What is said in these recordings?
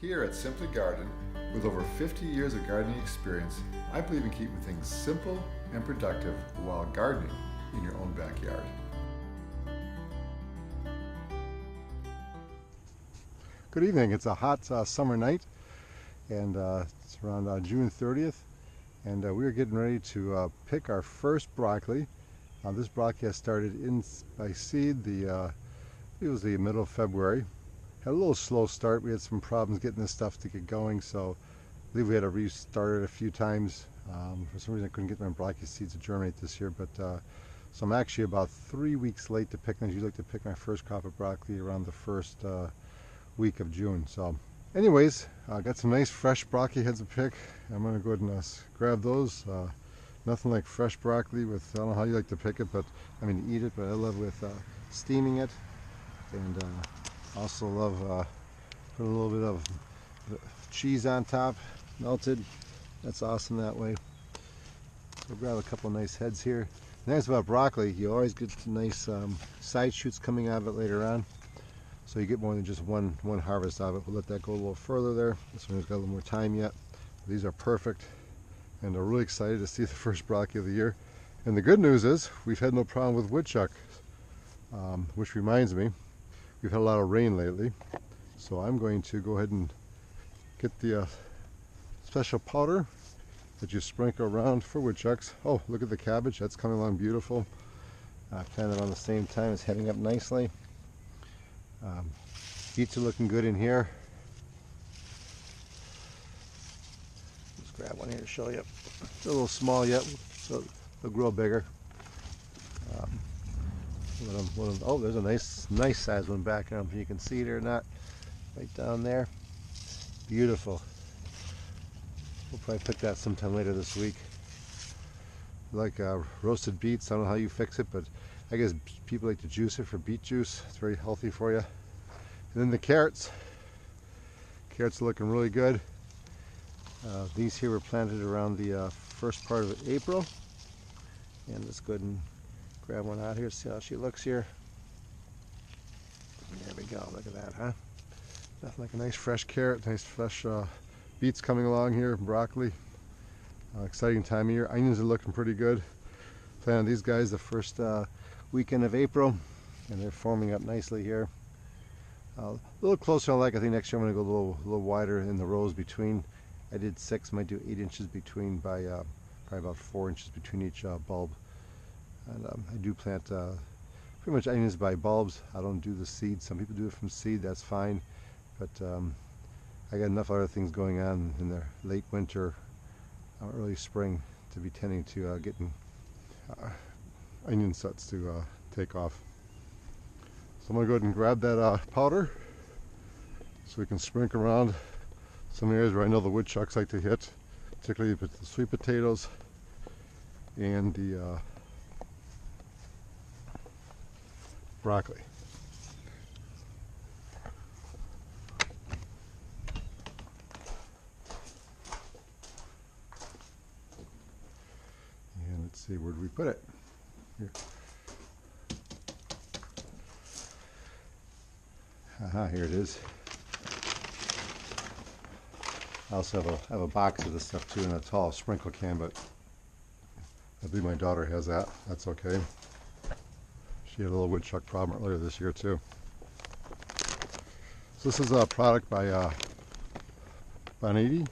Here at Simply Garden, with over 50 years of gardening experience, I believe in keeping things simple and productive while gardening in your own backyard. Good evening. It's a hot summer night, and it's around June 30th, and we are getting ready to pick our first broccoli. This broccoli has started in by seed. It was the middle of February. Had a little slow start. We had some problems getting this stuff to get going, so I believe we had to restart it a few times. For some reason I couldn't get my broccoli seeds to germinate this year, but so I'm actually about 3 weeks late to pick. I usually like to pick my first crop of broccoli around the first week of June. So anyways, I got some nice fresh broccoli heads to pick. I'm going to go ahead and grab those. Nothing like fresh broccoli with, I don't know how you like to pick it, but I mean eat it, but I love with steaming it, and also love put a little bit of cheese on top, melted. That's awesome that way. So grab a couple nice heads here. The nice about broccoli, you always get nice side shoots coming out of it later on. So you get more than just one harvest out of it. We'll let that go a little further there. This one's got a little more time yet. These are perfect, and I'm really excited to see the first broccoli of the year. And the good news is we've had no problem with woodchucks, which reminds me, we've had a lot of rain lately. So I'm going to go ahead and get the special powder that you sprinkle around for woodchucks. Oh, look at the cabbage. That's coming along beautiful. I planted on the same time. It's heading up nicely. Beets are looking good in here. Just grab one here to show you. It's a little small yet, so they'll grow bigger. Oh, there's a nice size one back. I don't know if you can see it or not. Right down there. Beautiful. We'll probably pick that sometime later this week. Like roasted beets. I don't know how you fix it, but I guess people like to juice it for beet juice. It's very healthy for you. And then the carrots. Carrots are looking really good. These here were planted around the first part of April. And let's go ahead and grab one out here, see how she looks here. There we go, look at that, huh? Nothing like a nice fresh carrot, nice fresh beets coming along here, broccoli. Exciting time of year. Onions are looking pretty good. Planted these guys the first weekend of April, and they're forming up nicely here. A little closer than I like. I think next year I'm going to go a little wider in the rows between. I did 6, might do 8 inches between by probably about 4 inches between each bulb. And I do plant pretty much onions by bulbs. I don't do the seed. Some people do it from seed, that's fine. But I got enough other things going on in the late winter, early spring to be tending to getting onion sets to take off. So I'm going to go ahead and grab that powder so we can sprinkle around some areas where I know the woodchucks like to hit, particularly with the sweet potatoes and the broccoli. And let's see, where do we put it? Here. Here it is. I also have a box of this stuff too in a tall sprinkle can, but I believe my daughter has that. That's okay. She had a little woodchuck problem earlier this year too. So this is a product by Boniti.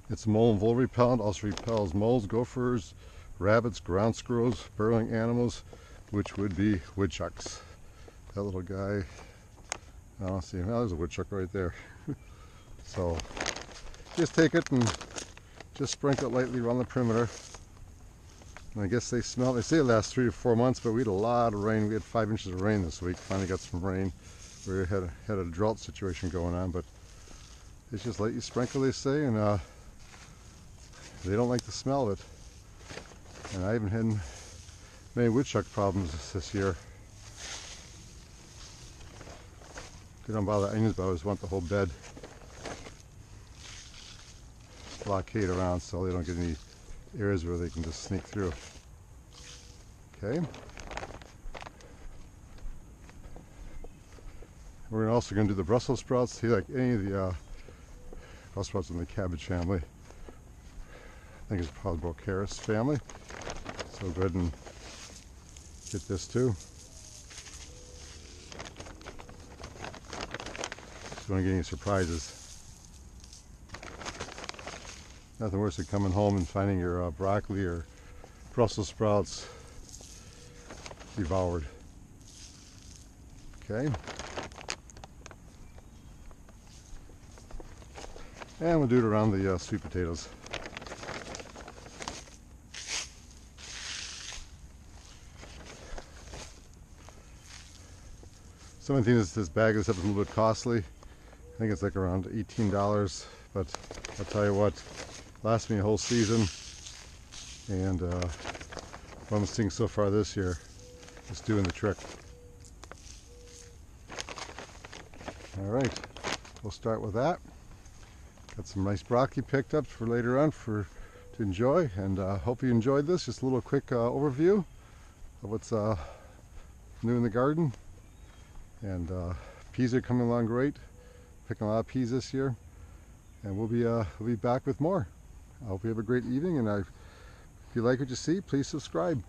It's mole and vole repellent. Also repels moles, gophers, rabbits, ground squirrels, burrowing animals, which would be woodchucks. That little guy. I don't see him. Oh, there's a woodchuck right there. So just take it and just sprinkle it lightly around the perimeter. And I guess they smell. They say it lasts 3 to 4 months, but we had a lot of rain. We had 5 inches of rain this week. Finally got some rain. We had a drought situation going on, but it's just lightly sprinkle, they say, and they don't like the smell of it. And I haven't had many woodchuck problems this year. They don't bother onions, but I always want the whole bed blockade around so they don't get any areas where they can just sneak through. Okay. We're also going to do the Brussels sprouts. See, like any of the Brussels sprouts in the cabbage family. I think it's probably Brocaris family. So go ahead and get this too. Just don't get any surprises. Nothing worse than coming home and finding your broccoli or Brussels sprouts devoured. Okay. And we'll do it around the sweet potatoes. Someone thinks this bag is a little bit costly. I think it's like around $18, but I'll tell you what, lasts me a whole season. And one of the things so far this year is doing the trick. All right, we'll start with that. Got some nice broccoli picked up for later on to enjoy, and hope you enjoyed this. Just a little quick overview of what's new in the garden. And peas are coming along great. Picking a lot of peas this year, and we'll be back with more. I hope you have a great evening, and if you like what you see, please subscribe.